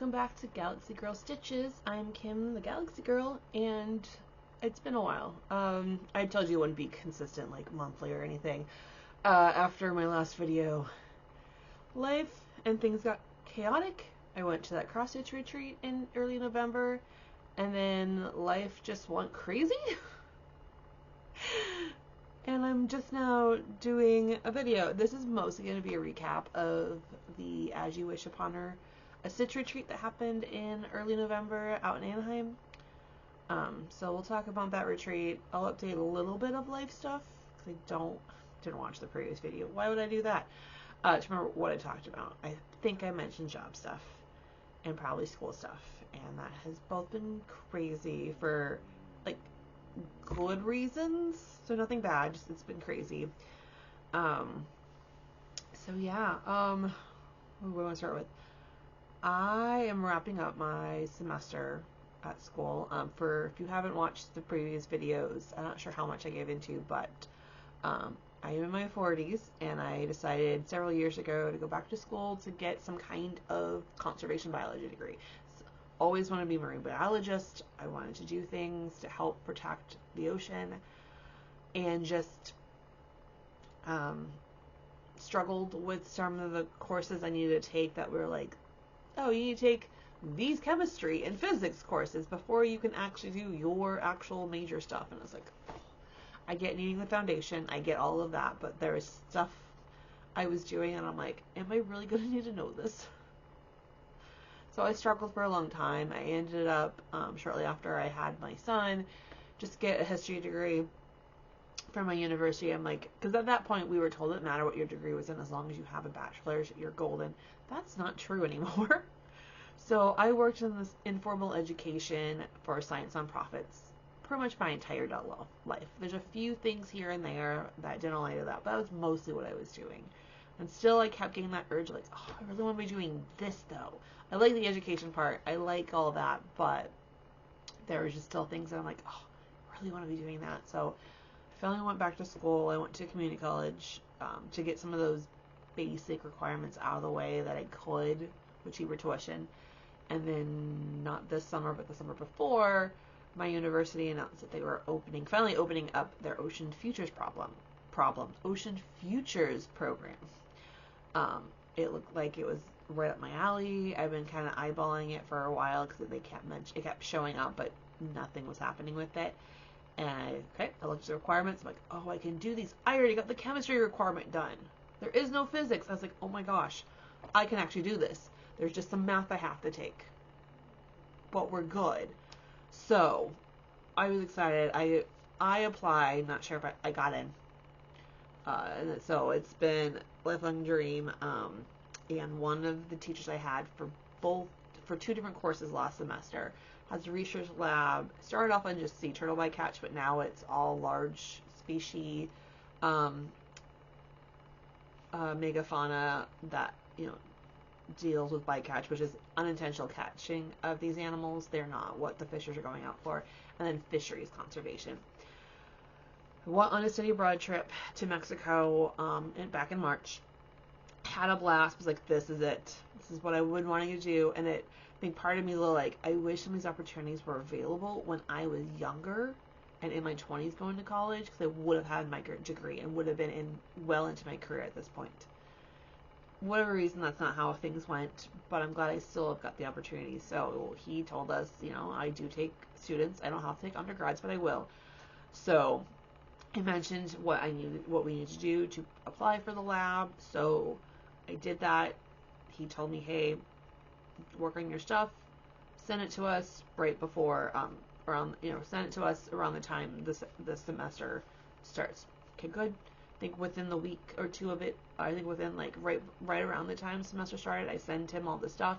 welcome back to Galaxy Girl Stitches. I'm Kim, the Galaxy Girl, and it's been a while. I told you it wouldn't be consistent, like monthly or anything. After my last video, life and things got chaotic. I went to that cross-stitch retreat in early November, and then life just went crazy. And I'm just now doing a video. This is mostly going to be a recap of the As You Wish Upon Her, a stitch retreat that happened in early November out in Anaheim. So we'll talk about that retreat. I'll update a little bit of life stuff because I didn't watch the previous video. Why would I do that? To remember what I talked about. I think I mentioned job stuff and probably school stuff, and that has both been crazy for like good reasons. So nothing bad, just it's been crazy. So yeah, what do I want to start with? I am wrapping up my semester at school. For if you haven't watched the previous videos, I'm not sure how much I gave into, but I am in my 40s, and I decided several years ago to go back to school to get some kind of conservation biology degree. Always wanted to be a marine biologist. I wanted to do things to help protect the ocean, and just struggled with some of the courses I needed to take that were like, oh, you need to take these chemistry and physics courses before you can actually do your actual major stuff. And it's like, I get needing the foundation, I get all of that, but there is stuff I was doing and I'm like, am I really going to need to know this? So I struggled for a long time. I ended up, shortly after I had my son, just get a history degree from my university. I'm like, because at that point we were told it didn't matter what your degree was in, as long as you have a bachelor's, you're golden. That's not true anymore. So I worked in this informal education for science nonprofits pretty much my entire adult life. There's a few things here and there that didn't align to that, but that was mostly what I was doing. And still I kept getting that urge, like, oh, I really want to be doing this though. I like the education part, I like all that, but there was just still things that I'm like, oh, I really want to be doing that. So I finally went back to school. I went to community college to get some of those basic requirements out of the way that I could with cheaper tuition. And then not this summer, but the summer before, my university announced that they were finally opening up their Ocean Futures Ocean Futures program. It looked like it was right up my alley. I've been kind of eyeballing it for a while because it kept showing up, but nothing was happening with it. And I looked at the requirements. I'm like, oh, I can do these. I already got the chemistry requirement done. There is no physics. I was like, oh my gosh, I can actually do this. There's just some math I have to take, but we're good. So I was excited. I applied. Not sure if I got in. And so it's been a lifelong dream. And one of the teachers I had for two different courses last semester has a research lab. Started off on just sea turtle bycatch, but now it's all large species megafauna that deals with bycatch, which is unintentional catching of these animals. They're not what the fishers are going out for. And then fisheries conservation. I went on a study abroad trip to Mexico back in March. Had a blast. Was like, this is it. This is what I would want to do. And I think part of me was like, I wish some of these opportunities were available when I was younger and in my 20s going to college, because I would have had my degree and would have been well into my career at this point. Whatever reason, that's not how things went, but I'm glad I still have got the opportunity. So he told us, I do take students. I don't have to take undergrads, but I will. So I mentioned what we need to do to apply for the lab. So I did that. He told me, hey, work on your stuff, send it to us right before send it to us around the time the semester starts. Okay, good. I think within the week or two of it, I think within like right around the time semester started, I sent him all the stuff.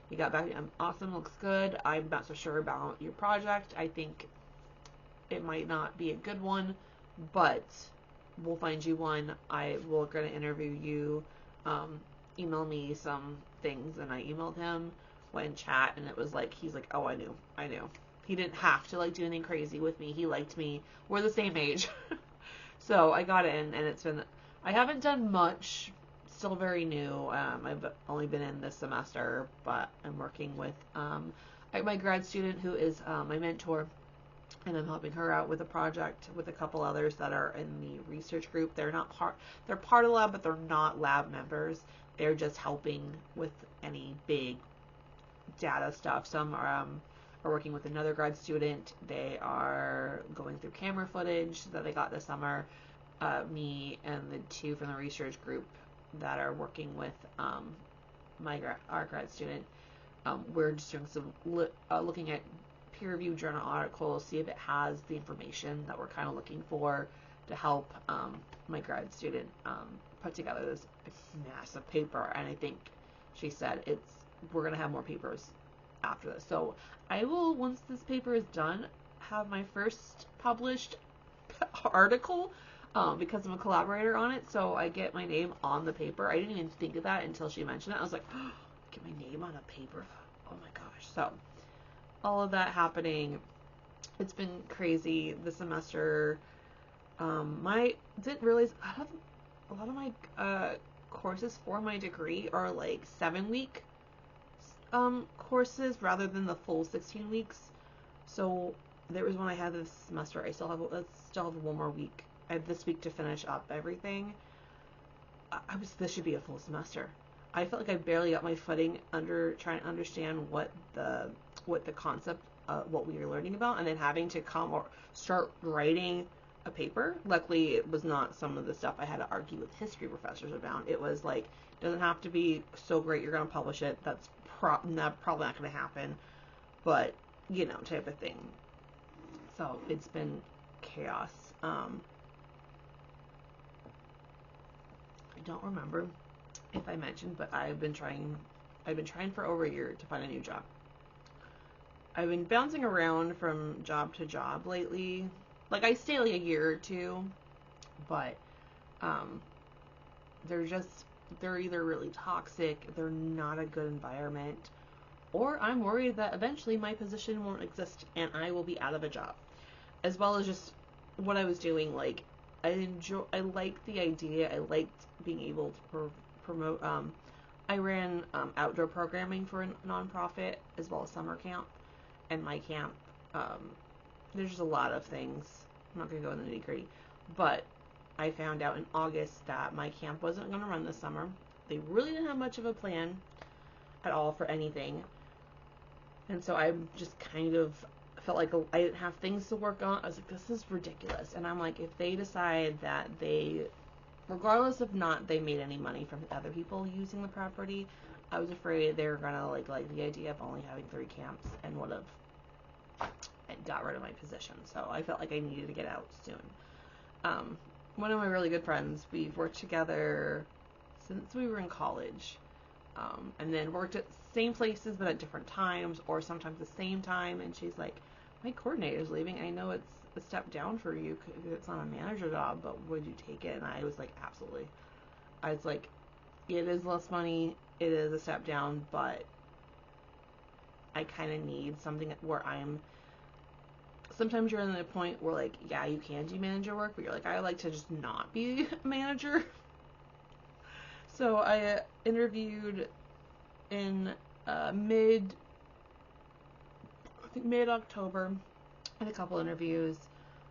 He got back, I'm awesome, looks good. I'm not so sure about your project. I think it might not be a good one, but we'll find you one. We're going to interview you. Email me some things. And I emailed him, went in chat, and it was like, he's like, oh, I knew. He didn't have to like do anything crazy with me. He liked me. We're the same age. So I got in, and I haven't done much still very new. I've only been in this semester, but I'm working with my grad student who is my mentor, and I'm helping her out with a project with a couple others that are in the research group. They're not part. They're part of the lab, but they're not lab members. They're just helping with any big data stuff. Some are working with another grad student. They are going through camera footage that they got this summer. Me and the two from the research group that are working with our grad student. We're just doing some looking at peer-reviewed journal articles, see if it has the information that we're kind of looking for to help my grad student put together this massive paper. And I think she said we're gonna have more papers after this. So I will, once this paper is done, have my first published article because I'm a collaborator on it. So I get my name on the paper. I didn't even think of that until she mentioned it. I was like, oh, get my name on a paper. Oh my gosh. So all of that happening. It's been crazy this semester. Didn't realize a lot of my courses for my degree are like 7-week courses rather than the full 16 weeks. So there was one I had this semester. I still have one more week. I have this week to finish up everything. This should be a full semester. I felt like I barely got my footing under trying to understand what the concept, what we were learning about, and then having to come or start writing a paper. Luckily, it was not some of the stuff I had to argue with history professors about. It was like, it doesn't have to be so great you're going to publish it. That's probably not going to happen, but type of thing. So it's been chaos. I don't remember if I mentioned, but I've been trying for over a year to find a new job. I've been bouncing around from job to job lately. Like, I stay like a year or two, but they're either really toxic, they're not a good environment, or I'm worried that eventually my position won't exist and I will be out of a job. As well as just what I was doing, like, I liked the idea. I liked being able to promote. I ran outdoor programming for a nonprofit as well as summer camp, and my camp. There's just a lot of things. I'm not gonna go into the nitty-gritty, but I found out in August that my camp wasn't gonna run this summer. They really didn't have much of a plan at all for anything, and so I just kind of felt like I didn't have things to work on. I was like, this is ridiculous. And I'm like, if they decide that regardless if not they made any money from other people using the property, I was afraid they were gonna like the idea of only having 3 camps and would have got rid of my position. So I felt like I needed to get out soon. One of my really good friends, we've worked together since we were in college, and then worked at same places but at different times, or sometimes the same time. And she's like, my coordinator's leaving. I know it's a step down for you because it's not a manager job, but would you take it? And I was like, absolutely. I was like, it is less money, it is a step down, but I kind of need something where sometimes you're in the point where, like, yeah, you can do manager work, but you're like, I like to just not be a manager. So I interviewed in mid-October, had a couple interviews,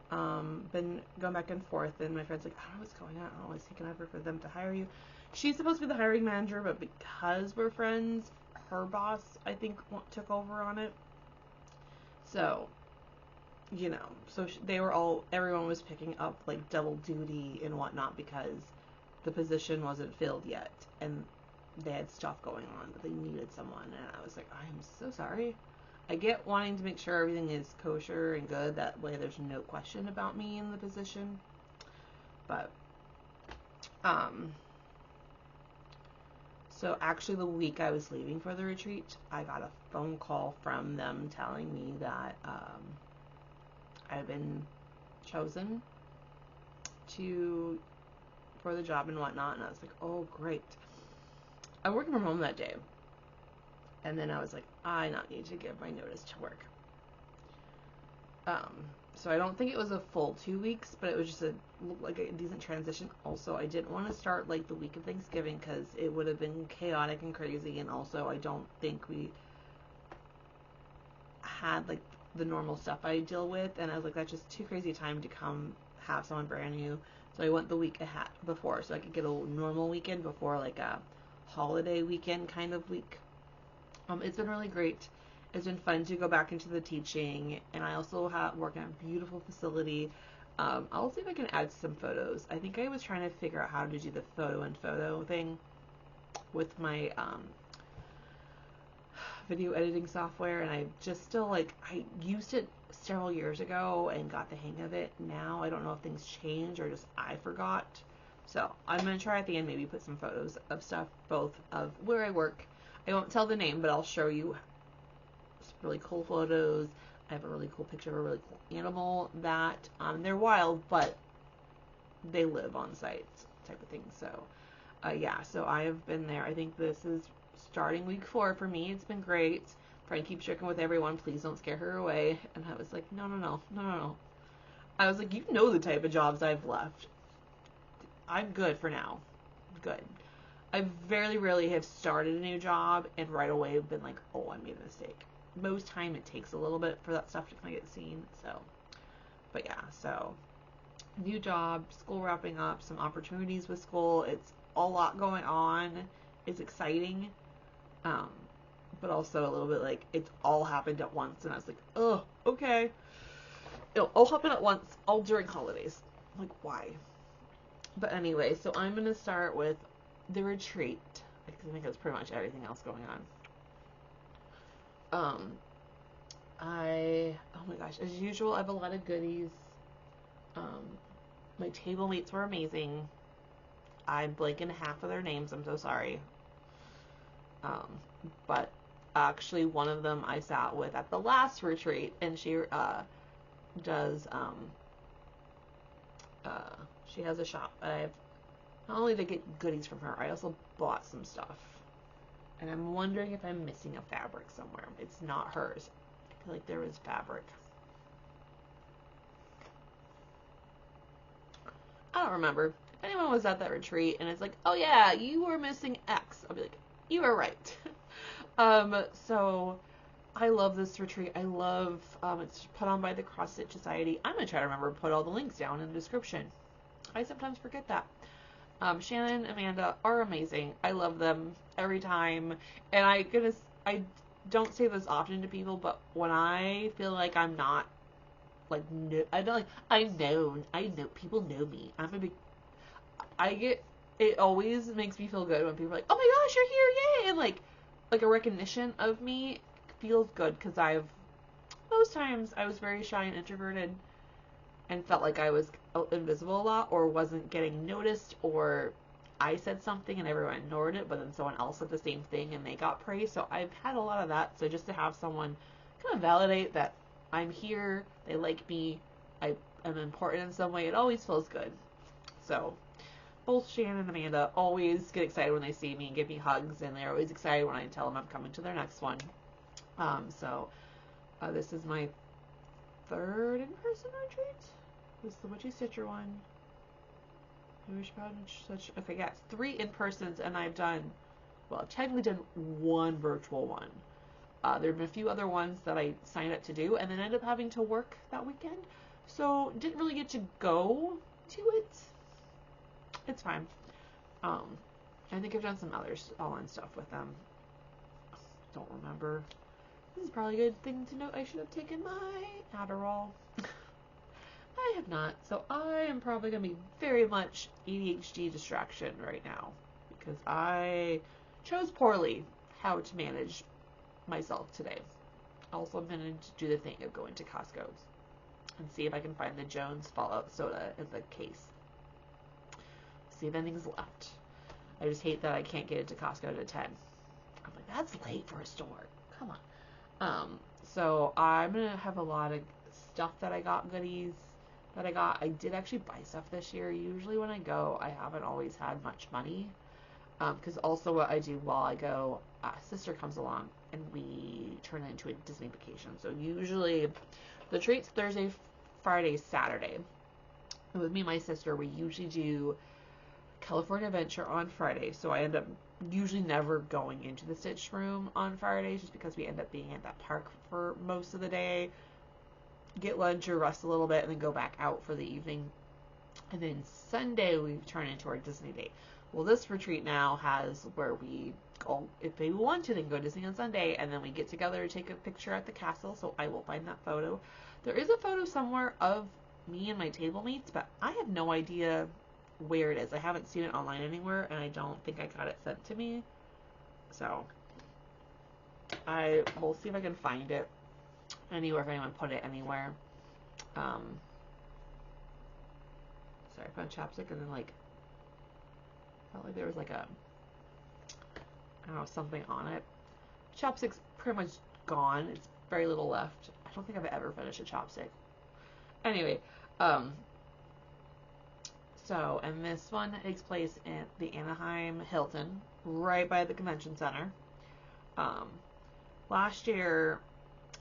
been going back and forth, and my friend's like, I don't know what's going on, I don't know what's taking over for them to hire you. She's supposed to be the hiring manager, but because we're friends, her boss, I think, took over on it. So, everyone was picking up, like, double duty and whatnot because the position wasn't filled yet, and they had stuff going on, but they needed someone, and I was like, I'm so sorry. I get wanting to make sure everything is kosher and good, that way there's no question about me in the position, but, so actually the week I was leaving for the retreat, I got a phone call from them telling me that, I've been chosen for the job and whatnot, and I was like, oh, great. I'm working from home that day, and then I was like, I not need to give my notice to work. So I don't think it was a full 2 weeks, but it was just like a decent transition. Also, I didn't want to start like the week of Thanksgiving because it would have been chaotic and crazy, and also I don't think we had like the normal stuff I deal with, and I was like, that's just too crazy time to come have someone brand new. So I went the week ahead before, so I could get a normal weekend before like a holiday weekend kind of week. It's been really great. It's been fun to go back into the teaching, and I also work in a beautiful facility. I'll see if I can add some photos. I think I was trying to figure out how to do the photo thing with my video editing software, and I just still like, I used it several years ago and got the hang of it. Now I don't know if things changed or just I forgot. So I'm going to try at the end maybe put some photos of stuff, both of where I work. I won't tell the name, but I'll show you some really cool photos. I have a really cool picture of a really cool animal that, they're wild, but they live on site type of thing. So, yeah, so I have been there. I think this is starting week 4 for me. It's been great. Frank keeps checking with everyone. Please don't scare her away. And I was like, no. I was like, you know the type of jobs I've left. I'm good for now. Good. I very rarely have started a new job and right away have been like, oh, I made a mistake. Most time it takes a little bit for that stuff to kind of get seen. So, but yeah, so new job, school wrapping up, some opportunities with school. It's a lot going on. It's exciting. But also a little bit like it's all happened at once. And I was like, oh, okay. It'll all happen at once, all during holidays. I'm like, why? But anyway, so I'm going to start with the retreat, because I think that's pretty much everything else going on. Oh my gosh, as usual, I have a lot of goodies. My table mates were amazing. I'm blanking half of their names, I'm so sorry. But actually one of them I sat with at the last retreat, and she does, she has a shop. Not only did I get goodies from her, I also bought some stuff. And I'm wondering if I'm missing a fabric somewhere. It's not hers. I feel like there is fabric. I don't remember. If anyone was at that retreat and it's like, oh yeah, you were missing X, I'll be like, you were right. So I love this retreat. I love, it's put on by the Cross Stitch Society. I'm going to try to remember to put all the links down in the description. I sometimes forget that. Shannon, Amanda are amazing. I love them every time. And I don't say this often to people, but when I feel like I'm not, like, I don't like, I know, people know me. It always makes me feel good when people are like, oh my gosh, you're here, yay! And like a recognition of me feels good, because most times I was very shy and introverted and felt like I was invisible a lot, or wasn't getting noticed, or I said something and everyone ignored it, but then someone else said the same thing and they got praised. So I've had a lot of that. So just to have someone kind of validate that I'm here, they like me, I am important in some way, it always feels good. So both Shannon and Amanda always get excited when they see me and give me hugs, and they're always excited when I tell them I'm coming to their next one. This is my 3rd in-person retreat. This is the Witchy Stitcher one. Okay, yeah, it's 3 in-persons, and I've technically done 1 virtual one. There have been a few other ones that I signed up to do, and then ended up having to work that weekend. So, didn't really get to go to it. It's fine. I think I've done some other online stuff with them. Don't remember. This is probably a good thing to note. I should have taken my Adderall. I have not. So I am probably going to be very much ADHD distraction right now, because I chose poorly how to manage myself today. Also, I'm going to do the thing of going to Costco and see if I can find the Jones Fallout soda in the case. See if anything's left. I just hate that I can't get into Costco to 10. I'm like, that's late for a store. Come on. So I'm going to have a lot of stuff that I got, goodies that I got. I did actually buy stuff this year. Usually when I go, I haven't always had much money. Because also what I do while I go, sister comes along and we turn it into a Disney vacation. So usually the treat's Thursday, Friday, Saturday. And with me and my sister, we usually do California Adventure on Friday, so I end up usually never going into the Stitch room on Fridays just because we end up being at that park for most of the day, get lunch or rest a little bit, and then go back out for the evening. And then Sunday we turn into our Disney day. Well, this retreat now has where we go, if we want to, then go Disney on Sunday, and then we get together to take a picture at the castle, so I will find that photo. There is a photo somewhere of me and my table mates, but I have no idea where it is. I haven't seen it online anywhere, and I don't think I got it sent to me. So I will see if I can find it anywhere, if anyone put it anywhere. Sorry, I found chapstick, and then like felt like there was like a, I don't know, something on it. Chopstick's pretty much gone. It's very little left. I don't think I've ever finished a chopstick. Anyway, so, and this one takes place in the Anaheim Hilton, right by the convention center. Last year,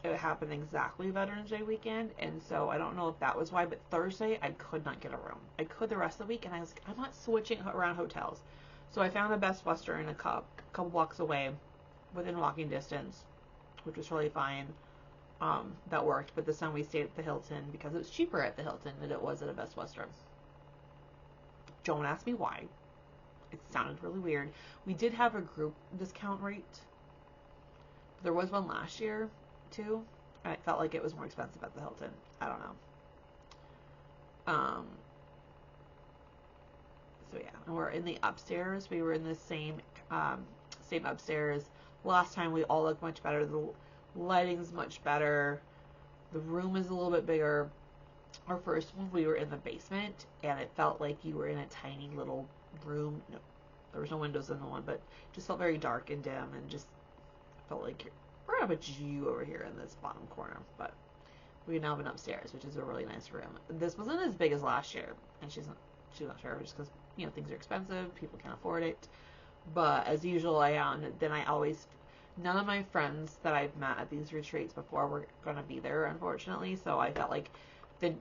it happened exactly Veterans Day weekend, and so I don't know if that was why, but Thursday, I could not get a room. I could the rest of the week, and I was like, I'm not switching around hotels. So I found a Best Western a couple blocks away, within walking distance, which was really fine. That worked, but this time we stayed at the Hilton because it was cheaper at the Hilton than it was at a Best Western. Don't ask me why. It sounded really weird. We did have a group discount rate. There was one last year, too, and it felt like it was more expensive at the Hilton. I don't know. So yeah, and we're in the upstairs. We were in the same upstairs. Last time we all looked much better. The lighting's much better. The room is a little bit bigger. Our first one, we were in the basement, and it felt like you were in a tiny little room. No, there was no windows in the one, but it just felt very dark and dim, and just felt like we're gonna put you over here in this bottom corner. But we now have an upstairs, which is a really nice room. This wasn't as big as last year, and she's not sure just because things are expensive, people can't afford it. But as usual, none of my friends that I've met at these retreats before were gonna be there, unfortunately. So I felt like the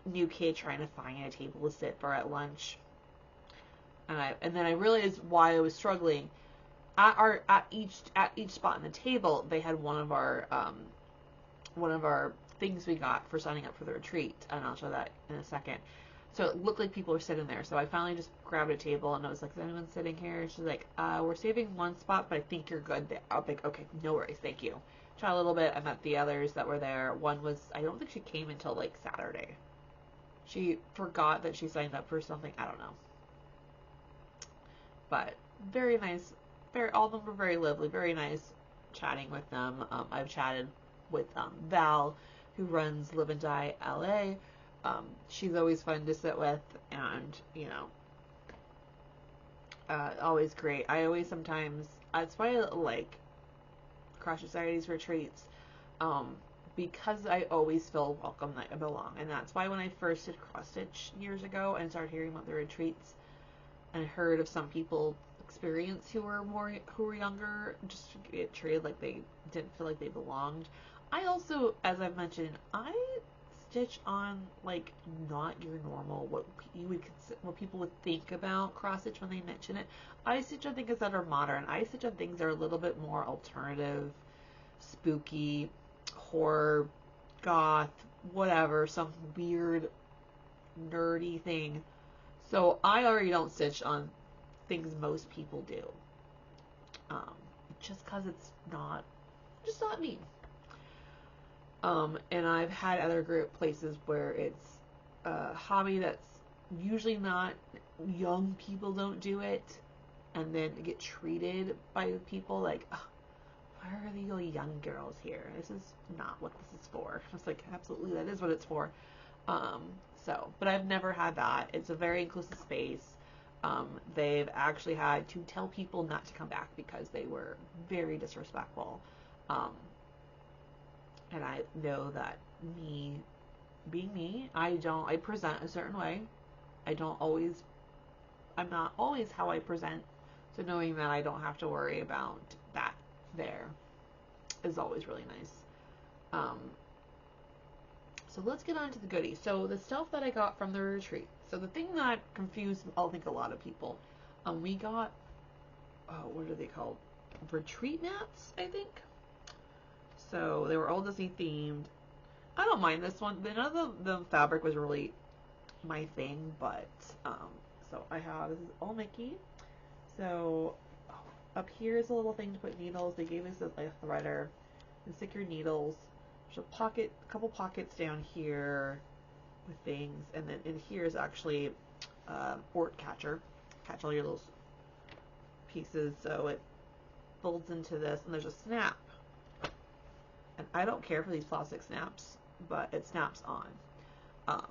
new kid trying to find a table to sit for at lunch, and then I realized why I was struggling. At each spot on the table, they had one of our things we got for signing up for the retreat, and I'll show that in a second. So it looked like people were sitting there. So I finally just grabbed a table, and I was like, is anyone sitting here? And she's like, we're saving one spot, but I think you're good. I was like, okay, no worries, thank you. Tried a little bit. I met the others that were there. One was, I don't think she came until like Saturday. She forgot that she signed up for something. I don't know. But very nice. All of them were very lovely. Very nice chatting with them. I've chatted with Val, who runs Live and Die LA. She's always fun to sit with, and always great. That's why I like Cross Society's retreats, because I always feel welcome, that I belong. And that's why when I first did Cross Stitch years ago and started hearing about the retreats and heard of some people experience who were younger, just get treated like they didn't feel like they belonged. I also, as I've mentioned, I stitch on like not your normal what people would think about cross stitch when they mention it. I stitch on things that are modern. I stitch on things that are a little bit more alternative, spooky, horror, goth, whatever, some weird nerdy thing. So I already don't stitch on things most people do, just because it's just not me. And I've had other group places where it's a hobby that's usually not, young people don't do it, and then get treated by people like, oh, why are the young girls here? This is not what this is for. It's like, absolutely, that is what it's for. But I've never had that. It's a very inclusive space. They've actually had to tell people not to come back because they were very disrespectful. And I know that me, being me, I present a certain way. I'm not always how I present. So knowing that I don't have to worry about that there is always really nice. So let's get on to the goodies. So the stuff that I got from the retreat. So the thing that confused, I think, a lot of people, we got, what are they called? Retreat mats, I think. So they were all Disney themed. I don't mind this one. None of the fabric was really my thing, but so I have, this is all Mickey. So up here is a little thing to put needles. They gave us a threader and stick your needles. There's a couple pockets down here with things, and then in here is actually Ort catcher. Catch all your little pieces, so it folds into this, and there's a snap. And I don't care for these plastic snaps, but it snaps on. I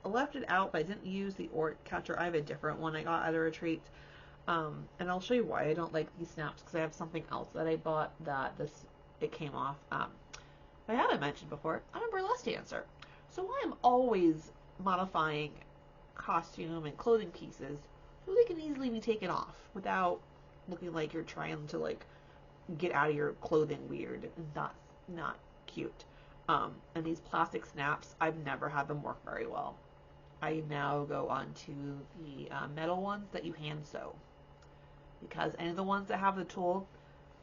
left it out, but I didn't use the Ort catcher. I have a different one I got at a retreat. And I'll show you why I don't like these snaps, because I have something else that I bought that it came off. I haven't mentioned before, I'm a burlesque dancer. So I'm always modifying costume and clothing pieces so they can easily be taken off without looking like you're trying to like get out of your clothing weird. Not cute. And these plastic snaps, I've never had them work very well. I now go on to the metal ones that you hand sew, because any of the ones that have the tool,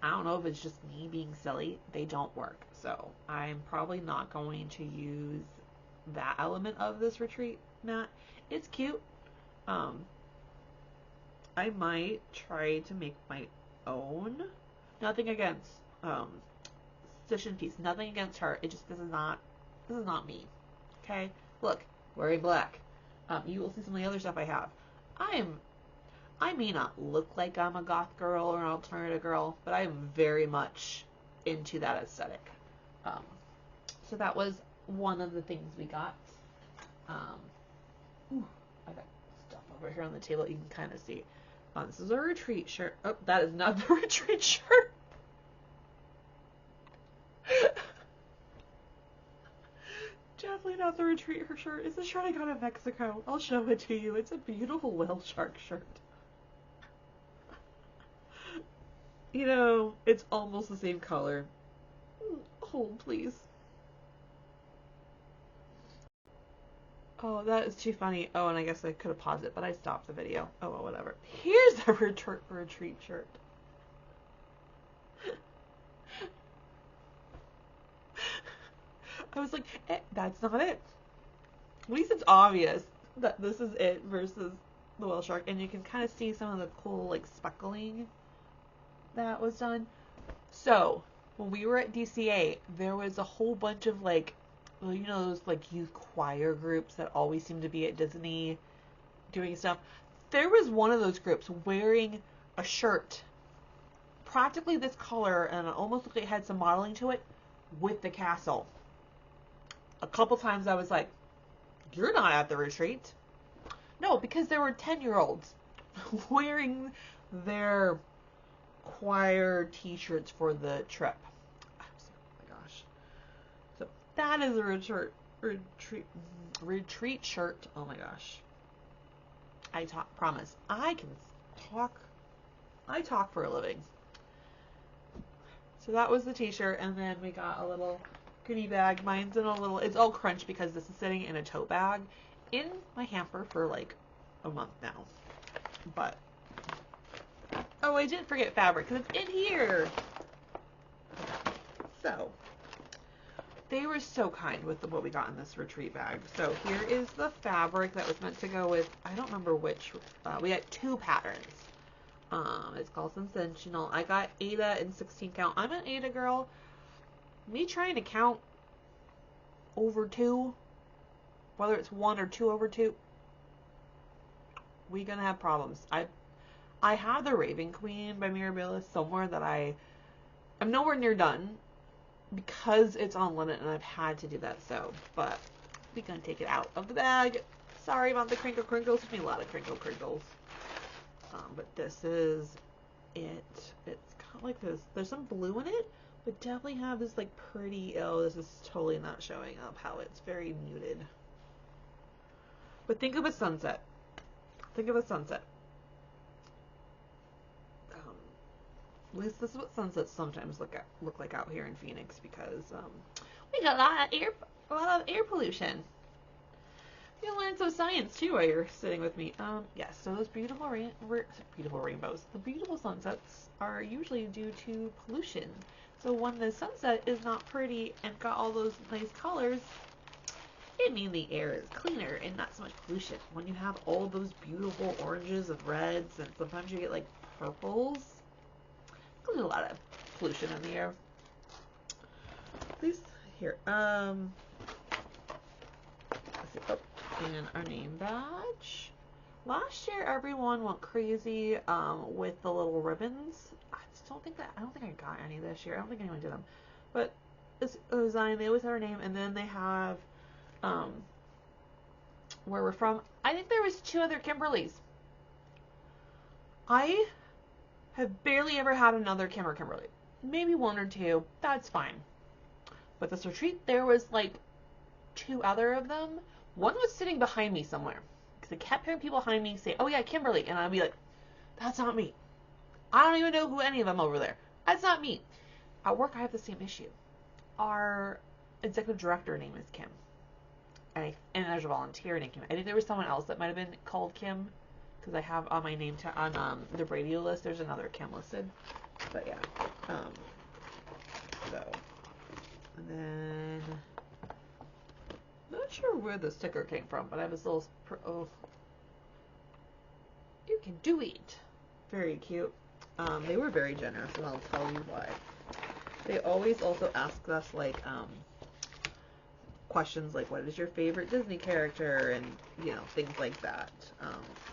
I don't know if it's just me being silly, they don't work. So I'm probably not going to use that element of this retreat mat. It's cute. I might try to make my own. Nothing against Stitch and Peace. Nothing against her. It just, this is not me. Okay? Look, wearing black. You will see some of the other stuff I have. I may not look like I'm a goth girl or an alternative girl, but I am very much into that aesthetic. So that was one of the things we got. I got stuff over here on the table you can kind of see. This is a retreat shirt. Oh, that is not the retreat shirt. Definitely not the retreat shirt. It's a shirt I got in Mexico. I'll show it to you. It's a beautiful whale shark shirt. You know, it's almost the same color. Hold, please. Oh, that is too funny. Oh, and I guess I could have paused it, but I stopped the video. Oh, well, whatever. Here's a retreat shirt. I was like, that's not it. At least it's obvious that this is it versus the whale shark, and you can kind of see some of the cool like speckling that was done. So when we were at DCA, there was a whole bunch of like, well, you know, those like youth choir groups that always seem to be at Disney doing stuff. There was one of those groups wearing a shirt practically this color, and it almost looked like it had some modeling to it, with the castle. A couple times I was like, you're not at the retreat. No, because there were 10-year-olds wearing their choir t-shirts for the trip. Oh my gosh. So that is a retreat shirt. Oh my gosh. I promise. I talk for a living. So that was the t-shirt, and then we got a little goodie bag. Mine's in a little, it's all crunched because this is sitting in a tote bag in my hamper for like a month now. But, oh, I didn't forget fabric because it's in here. So, they were so kind with what we got in this retreat bag. So here is the fabric that was meant to go with, I don't remember which, we got 2 patterns. It's called Sensational. I got Ada and 16 count. I'm an Ada girl. Me trying to count over 2, whether it's 1 or 2 over 2, we gonna have problems. I have the Raven Queen by Mirabilis somewhere that I'm nowhere near done because it's on linen and I've had to do that, so, but we gonna take it out of the bag. Sorry about the crinkle crinkles. There's been a lot of crinkle crinkles. But this is it. It's kind of like this. There's some blue in it, but definitely have this like pretty, oh, this is totally not showing up how it's very muted. But think of a sunset. Think of a sunset. At least this is what sunsets sometimes look like out here in Phoenix, because we got a lot of air pollution. You learn some science too while you're sitting with me. Yes. So those beautiful rainbows, the beautiful sunsets are usually due to pollution. So when the sunset is not pretty and got all those nice colors, it means the air is cleaner and not so much pollution. When you have all those beautiful oranges and reds, and sometimes you get like purples, there's a lot of pollution in the air. Please, here. Let's see. Oh, and our name badge. Last year, everyone went crazy with the little ribbons. I don't think I got any this year. I don't think anyone did them. But it's a design. They always have our name, and then they have where we're from. I think there was 2 other Kimberlys. I have barely ever had another Kim or Kimberly. Maybe 1 or 2. That's fine. But this retreat, there was like 2 other of them. One was sitting behind me somewhere, because I kept hearing people behind me say, "Oh yeah, Kimberly," and I'd be like, "That's not me. I don't even know who any of them over there. That's not me." At work, I have the same issue. Our executive director name is Kim, and there's a volunteer named Kim. I think there was someone else that might have been called Kim, because I have on my name on the radio list. There's another Kim listed, but yeah. So, and then. Not sure where the sticker came from, but I have this little, you can do it. Very cute. They were very generous, and I'll tell you why. They always also ask us, like, questions like, what is your favorite Disney character, and, you know, things like that.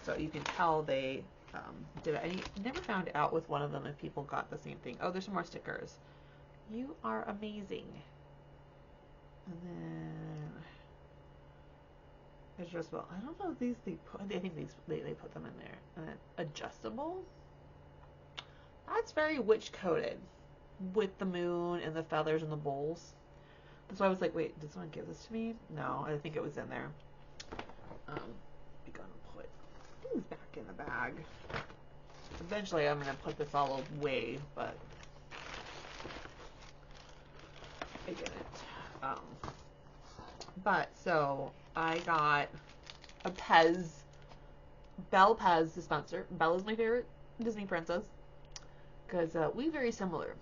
So you can tell they did it. I never found out with one of them if people got the same thing. Oh, there's some more stickers. You are amazing. And then... adjustable. I don't know if these I think they put them in there. And then adjustable. That's very witch coded, with the moon and the feathers and the bowls. So I was like, wait, did someone give this to me? No, I think it was in there. We're gonna put things back in the bag. Eventually, I'm gonna put this all away, but I didn't. But so I got a Belle Pez dispenser. Belle is my favorite Disney princess, because we very similar.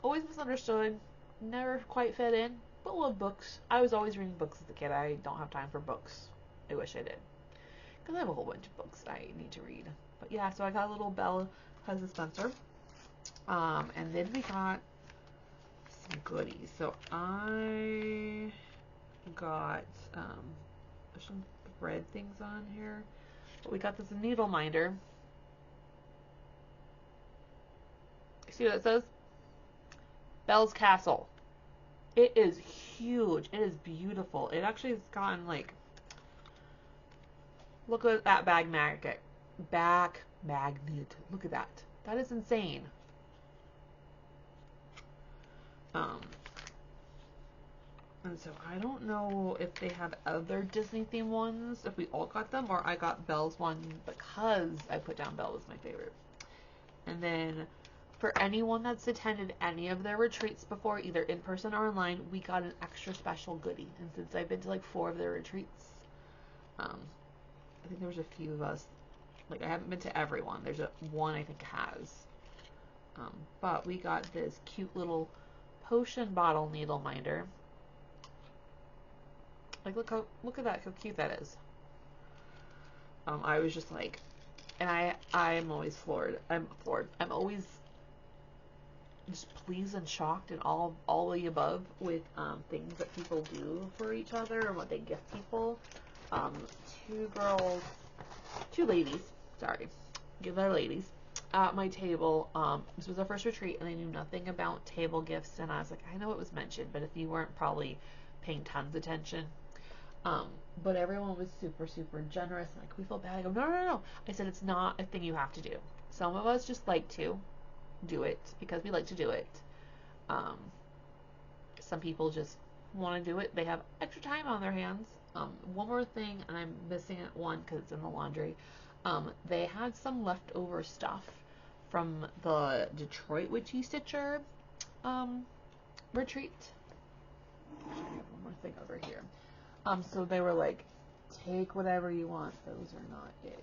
Always misunderstood, never quite fit in, but love books. I was always reading books as a kid. I don't have time for books. I wish I did, because I have a whole bunch of books I need to read. But yeah, so I got a little Belle Pez dispenser, and then we got some goodies. So I got there's some thread things on here, but we got this needle minder. See what it says? Belle's Castle. It is huge. It is beautiful. It actually has gotten like, look at that back magnet. Look at that. That is insane. And so I don't know if they have other Disney themed ones, if we all got them, or I got Belle's one because I put down Belle as my favorite. And then for anyone that's attended any of their retreats before, either in person or online, we got an extra special goodie. And since I've been to like 4 of their retreats, I think there was a few of us, like I haven't been to everyone. There's one I think has. But we got this cute little potion bottle needle minder. Like, look at that, how cute that is. I was just like, and I'm always floored. I'm always just pleased and shocked and all of the above with things that people do for each other and what they gift people. 2 ladies, sorry, they're ladies, at my table. This was our first retreat, and I knew nothing about table gifts, and I was like, I know it was mentioned, but if you weren't probably paying tons of attention. But everyone was super, super generous. Like, we felt bad. I go, no. I said, it's not a thing you have to do. Some of us just like to do it because we like to do it. Some people just want to do it. They have extra time on their hands. One more thing, and I'm missing one because it's in the laundry. They had some leftover stuff from the Detroit Witchy Stitcher retreat. I have one more thing over here. So they were like, take whatever you want. Those are not it.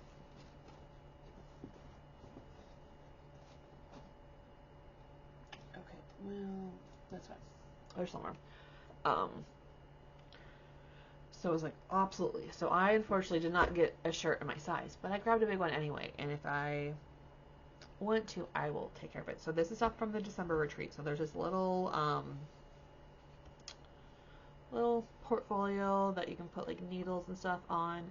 Okay, well, that's fine. There's somewhere. So it was like, absolutely. So I unfortunately did not get a shirt in my size, but I grabbed a big one anyway. And if I want to, I will take care of it. So this is stuff from the December retreat. So there's this little portfolio that you can put like needles and stuff on.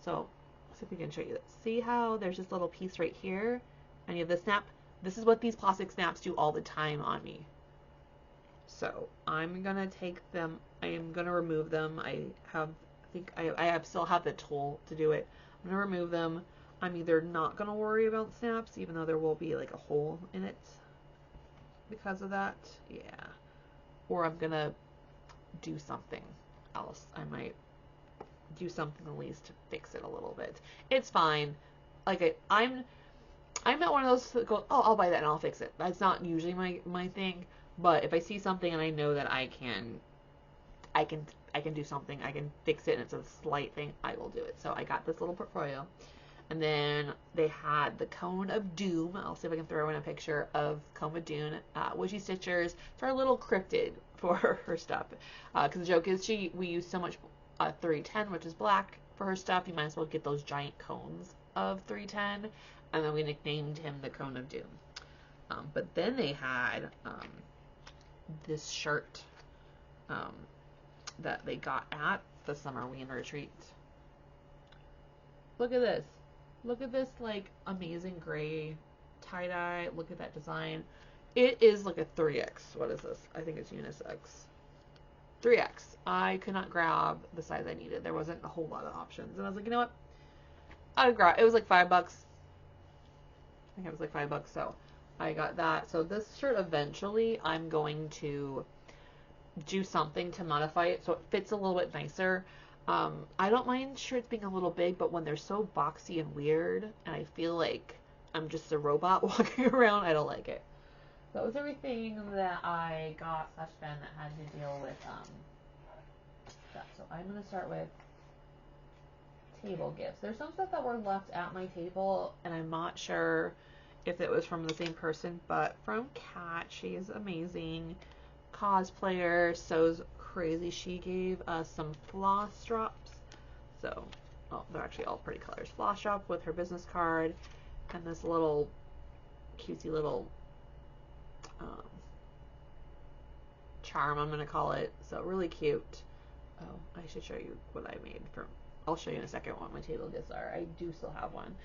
So let's see if we can show you this. See how there's this little piece right here, and you have the snap. This is what these plastic snaps do all the time on me. So I'm gonna take them. I am gonna remove them. I still have the tool to do it. I'm gonna remove them. I'm either not gonna worry about snaps, even though there will be like a hole in it because of that. Yeah. Or I'm gonna do something else. I might do something at least to fix it a little bit. It's fine. Like I'm not one of those that go, oh, I'll buy that and I'll fix it. That's not usually my thing. But if I see something and I know that I can do something, I can fix it, and it's a slight thing, I will do it. So I got this little portfolio, and then they had the Cone of Doom. I'll see if I can throw in a picture of Cone of Doom, Witchy Stitchers. It's our little cryptid for her stuff, because the joke is we use so much 310, which is black, for her stuff. You might as well get those giant cones of 310, and then we nicknamed him the Cone of Doom. But then they had this shirt that they got at the Summerween retreat. Look at this. Look at this, like, amazing gray tie-dye. Look at that design. It is like a 3X. What is this? I think it's unisex. 3X. I could not grab the size I needed. There wasn't a whole lot of options. And I was like, you know what? I'd grab. It was like $5. I think it was like $5, so I got that. So this shirt, eventually, I'm going to do something to modify it so it fits a little bit nicer. I don't mind shirts being a little big, but when they're so boxy and weird, and I feel like I'm just a robot walking around, I don't like it. So that was everything that I got / spent that had to deal with stuff. So I'm going to start with table gifts. There's some stuff that were left at my table, and I'm not sure if it was from the same person, but from Kat. She's amazing cosplayer, so's crazy. She gave us some floss drops. So, oh, they're actually all pretty colors. Floss drop with her business card, and this little cutesy little charm, I'm gonna call it. So really cute. Oh, I should show you what I made from. I'll show you in a second what my table gifts are. I do still have one.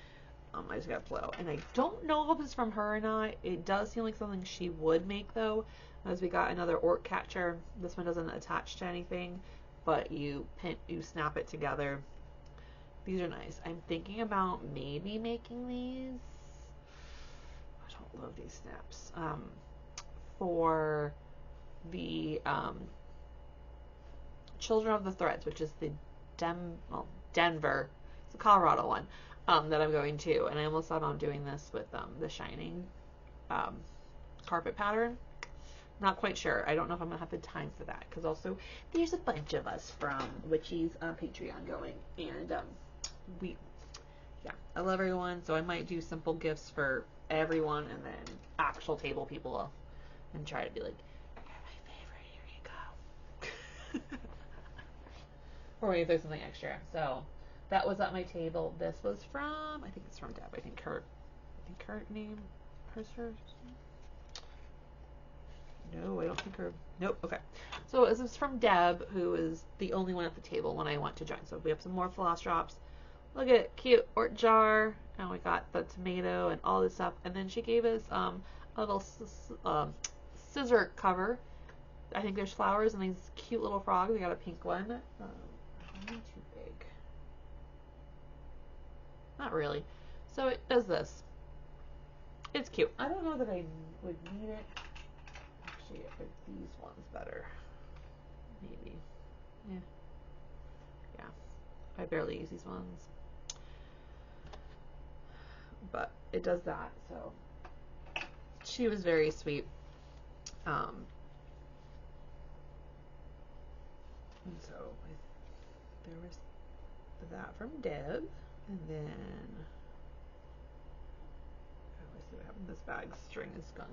I just got Flo, and I don't know if it's from her or not. It does seem like something she would make, though, as we got another orc catcher. This one doesn't attach to anything, but you snap it together. These are nice. I'm thinking about maybe making these. I don't love these snaps. For the Children of the Threads, which is the Denver, it's the Colorado one. That I'm going to, and I almost thought on doing this with the Shining carpet pattern. Not quite sure. I don't know if I'm gonna have the time for that, because also there's a bunch of us from Witchy's Patreon going, and I love everyone, so I might do simple gifts for everyone, and then actual table people, and try to be like, you're my favorite, here you go. Or maybe there's something extra. So that was at my table. This was from, I think it's from Deb. I think her name, hers. No, I don't think her. Nope. Okay. So this is from Deb, who is the only one at the table when I went to join. So we have some more floss drops. Look at it, cute orc jar, and we got the tomato and all this stuff. And then she gave us a little scissor cover. I think there's flowers and these cute little frogs. We got a pink one. Too big. Not really. So it does this. It's cute. I don't know that I would need it. Actually, I think these ones better. Maybe. Yeah. I barely use these ones. But it does that, so she was very sweet. And so there was that from Deb, and then let's see what happened. This bag's string is gone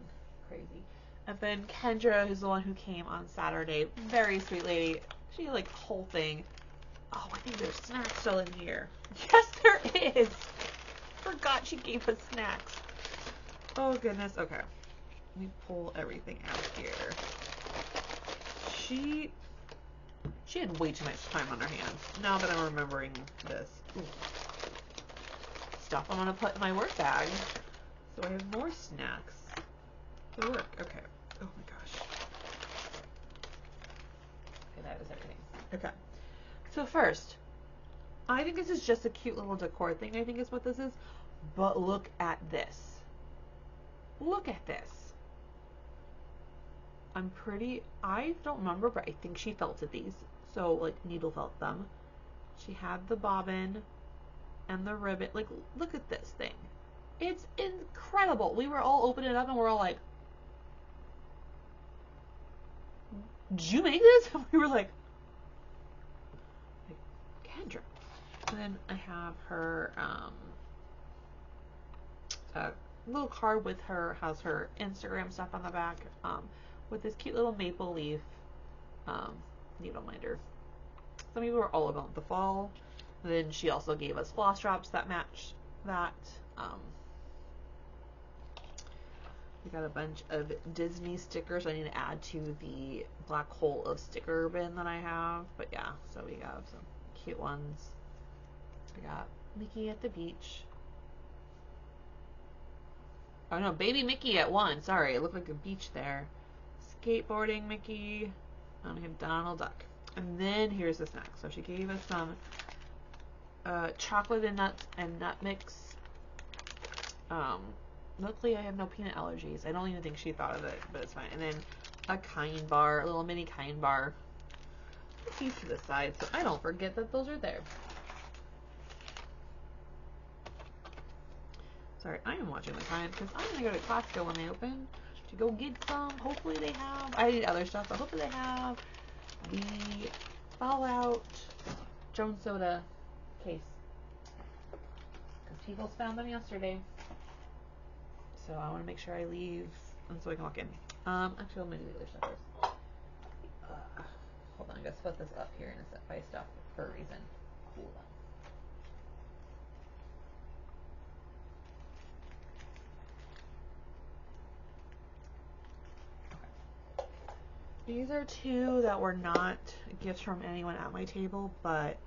crazy. And then Kendra, who's the one who came on Saturday, very sweet lady. She like whole thing. Oh, I think there's snacks still in here. Yes, there is. Forgot she gave us snacks. Oh goodness. Okay, let me pull everything out here. She had way too much time on her hands. Now that I'm remembering this. Ooh. Stuff I'm gonna put in my work bag. So I have more snacks to work. Okay. Oh my gosh. Okay, that is everything. Okay. So first, I think this is just a cute little decor thing, I think is what this is. But look at this. Look at this. I don't remember, but I think she felted these. So, like, needle felt them. She had the bobbin and the ribbon. Like, look at this thing. It's incredible. We were all opening it up and we're all like, did you make this? And we were like, Kendra. And then I have her, a little card with her, has her Instagram stuff on the back, with this cute little maple leaf, needle minder. Some people were all about the fall. And then she also gave us floss drops that match that. We got a bunch of Disney stickers I need to add to the black hole of sticker bin that I have. But yeah, so we have some cute ones. We got Mickey at the beach. Oh no, baby Mickey at one. Sorry, it looked like a beach there. Skateboarding Mickey. And we have Donald Duck. And then here's the snack. So she gave us some chocolate and nuts and nut mix. Luckily I have no peanut allergies. I don't even think she thought of it, but it's fine. And then a kind bar, a little mini kind bar. Put these to the side so I don't forget that those are there. Sorry, I am watching my time because I'm going to go to Costco when they open to go get some. Hopefully they have. I need other stuff, but hopefully they have the Fallout Jones Soda case. Because people found them yesterday. So I want to make sure I leave and so I can walk in. Actually, let me do the other stuff first. Hold on, I'm going to split this up here and set by stuff for a reason. Hold on. These are two that were not gifts from anyone at my table, but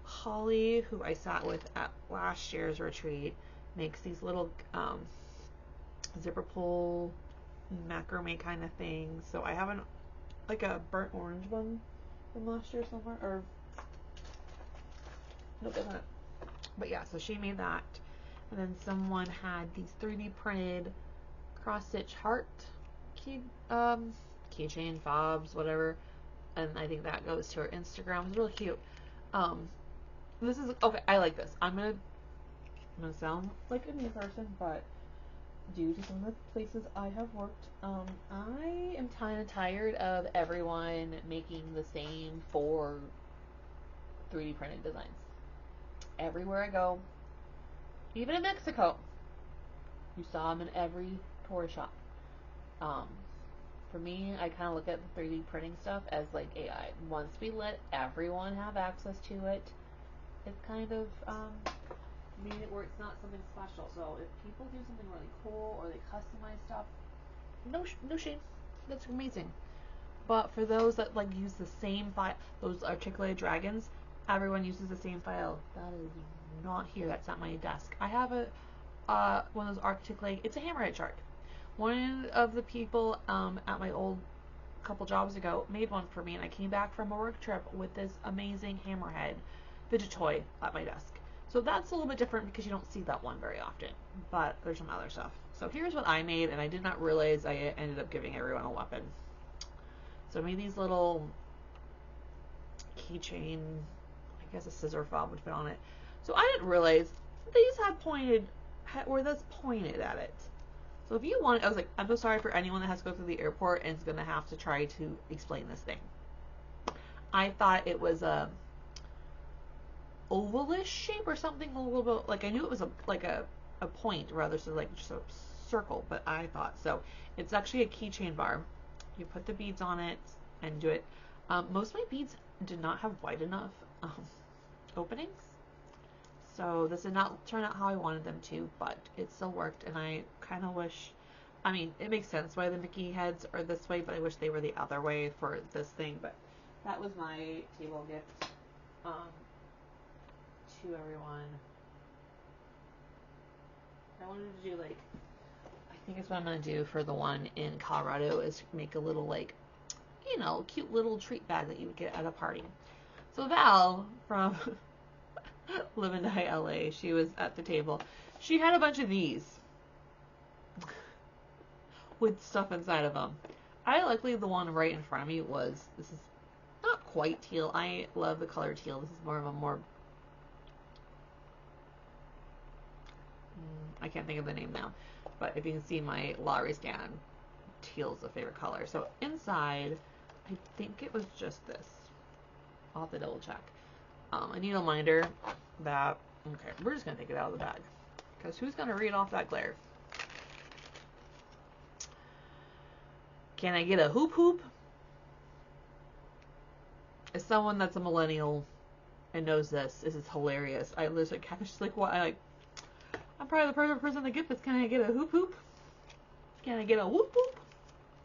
Holly, who I sat with at last year's retreat, makes these little zipper pull macrame kind of things. So I have like a burnt orange one from last year somewhere, or nope, that's not it. But yeah, so she made that, and then someone had these 3D printed cross stitch heart keychain, fobs, whatever, and I think that goes to her Instagram. It's really cute. This is okay. I like this. I'm gonna sound like a new person, but due to some of the places I have worked, I am kind of tired of everyone making the same 4 3D printed designs. Everywhere I go, even in Mexico, you saw them in every toy shop. For me, I kind of look at the 3D printing stuff as like AI. Once we let everyone have access to it, it's kind of made it where it's not something special. So if people do something really cool or they customize stuff, no shame. That's amazing. But for those that like use the same file, those articulated dragons, everyone uses the same file. That is not here. That's at my desk. I have a one of those articulated. It's a hammerhead shark. One of the people at my old couple jobs ago made one for me, and I came back from a work trip with this amazing hammerhead fidget toy at my desk. So that's a little bit different because you don't see that one very often, but there's some other stuff. So here's what I made, and I did not realize I ended up giving everyone a weapon. So I made these little keychain, I guess a scissor fob would fit on it. So I didn't realize these had pointed, where that's pointed at it. So if you want, I was like, I'm so sorry for anyone that has to go through the airport and is going to have to try to explain this thing. I thought it was a ovalish shape or something a little bit, like I knew it was a point rather than like just a circle, but I thought so. It's actually a keychain bar. You put the beads on it and do it. Most of my beads did not have wide enough openings, so this did not turn out how I wanted them to, but it still worked, and I kind of wish, I mean, it makes sense why the Mickey heads are this way, but I wish they were the other way for this thing. But that was my table gift to everyone. I wanted to do like, I think it's what I'm going to do for the one in Colorado is make a little like, you know, cute little treat bag that you would get at a party. So Val from Live and Die LA, she was at the table. She had a bunch of these with stuff inside of them. Luckily the one right in front of me was, this is not quite teal. I love the color teal. This is more of a more, I can't think of the name now, but if you can see my lottery stand, teal is a favorite color. So inside, I think it was just this. I'll have to double check. A needle minder that, okay, we're just going to take it out of the bag, because who's going to read off that glare? Can I get a hoop hoop? As someone that's a millennial and knows this is hilarious. I literally kind of just like, what? I'm probably the perfect person to get this. Can I get a hoop hoop? Can I get a whoop whoop?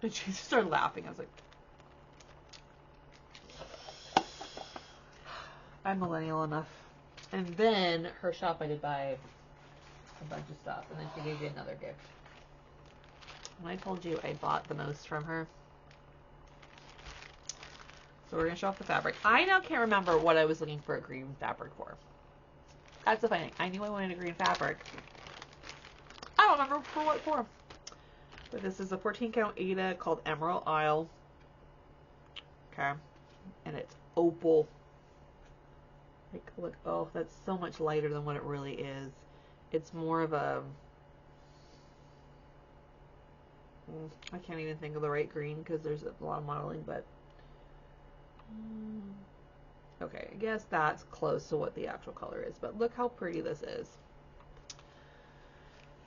And she just started laughing. I was like, I'm millennial enough. And then her shop, I did buy a bunch of stuff, and then she gave me another gift. And I told you I bought the most from her. So we're going to show off the fabric. I now can't remember what I was looking for a green fabric for. That's the funny thing. I knew I wanted a green fabric. I don't remember for what for. But this is a 14 count Aida called Emerald Isle. Okay. And it's opal. Like, look, oh, that's so much lighter than what it really is. It's more of a, I can't even think of the right green because there's a lot of modeling, but okay, I guess that's close to what the actual color is, but look how pretty this is.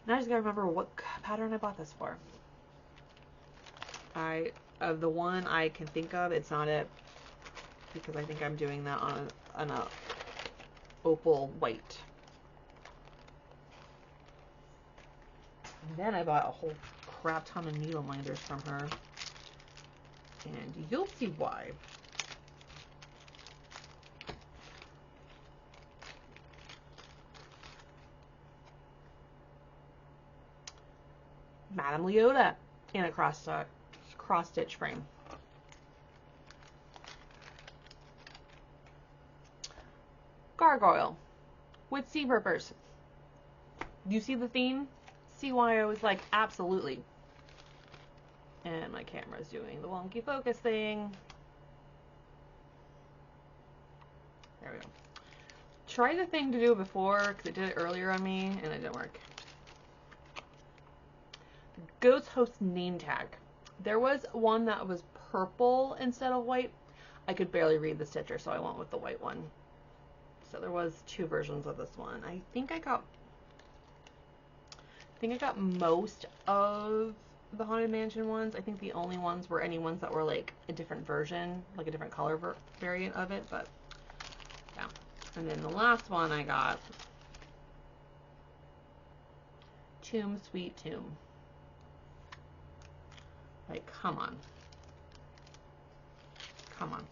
Now I just gotta remember what pattern I bought this for. Of the one I can think of, it's not it, because I think I'm doing that on a opal white. And then I bought a whole crap ton of needle minders from her, and you'll see why. Madame Leota in a cross stitch frame. Gargoyle with sea burpers. You see the theme? See why I was like, absolutely. And my camera's doing the wonky focus thing. There we go. Tried the thing to do it before, because it did it earlier on me, and it didn't work. Ghost Host name tag. There was one that was purple instead of white. I could barely read the stitcher, so I went with the white one. So there was two versions of this one. I think I got most of the Haunted Mansion ones. I think the only ones were any ones that were like a different version, like a different color variant of it, but yeah. And then the last one I got, Tomb Sweet Tomb. Like, come on. Come on.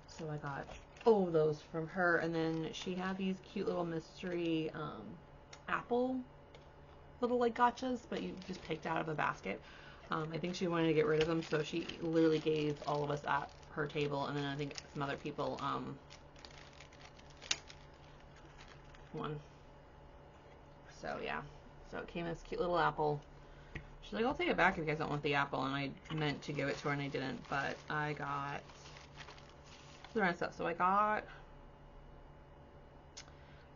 So I got those from her, and then she had these cute little mystery apple little like gotchas, but you just picked out of a basket. I think she wanted to get rid of them, so she literally gave all of us at her table, and then I think some other people one. So yeah, so it came as a cute little apple. She's like, I'll take it back if you guys don't want the apple, and I meant to give it to her and I didn't, but I got the rest of stuff. So I got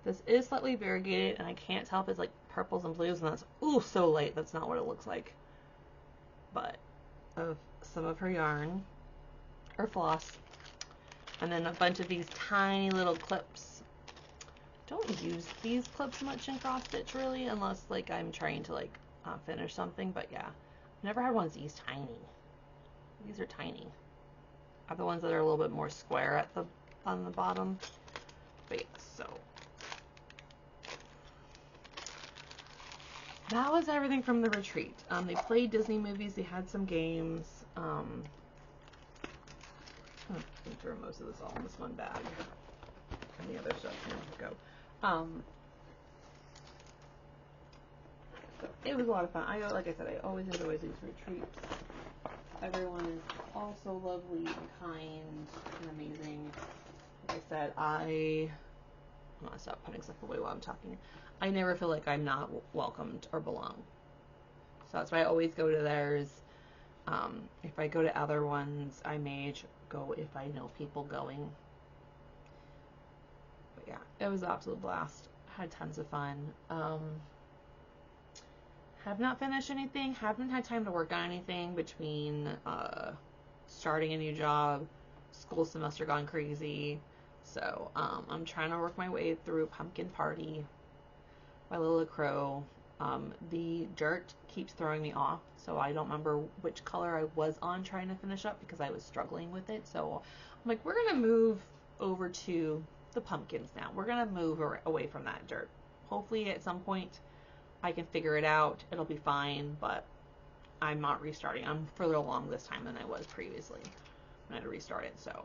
This is slightly variegated, and I can't tell if it's like purples and blues, and that's, ooh, so light. That's not what it looks like. But of some of her yarn, or floss, and then a bunch of these tiny little clips. Don't use these clips much in cross stitch really, unless like I'm trying to like finish something. But yeah, I've never had one of these tiny. These are tiny. I have the ones that are a little bit more square at the on the bottom. But yeah, so that was everything from the retreat. They played Disney movies. They had some games. I think throw most of this all in this one bag, and the other stuff can go. So it was a lot of fun. Like I said, I always enjoy these retreats. Everyone is also lovely and kind and amazing. Like I said, I'm gonna stop putting stuff away while I'm talking. I never feel like I'm not welcomed or belong. So that's why I always go to theirs. If I go to other ones, I may go if I know people going. But yeah, it was an absolute blast. Had tons of fun. Have not finished anything. Haven't had time to work on anything between starting a new job, school semester gone crazy. So I'm trying to work my way through Pumpkin Party by Lila Crow. The dirt keeps throwing me off, so I don't remember which color I was on trying to finish up because I was struggling with it. So I'm like, we're gonna move over to the pumpkins now. We're gonna move away from that dirt. Hopefully at some point I can figure it out. It'll be fine, but I'm not restarting. I'm further along this time than I was previously when I had to restart it. So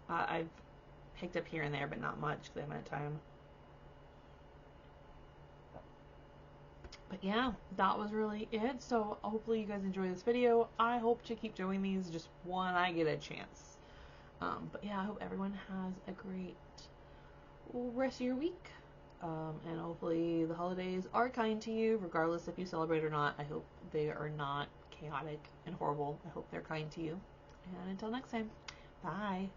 I've picked up here and there, but not much because I haven't had time. But yeah, that was really it. So hopefully you guys enjoy this video. I hope to keep doing these just when I get a chance. But yeah, I hope everyone has a great rest of your week. And hopefully the holidays are kind to you, regardless if you celebrate or not. I hope they are not chaotic and horrible. I hope they're kind to you. And until next time, bye.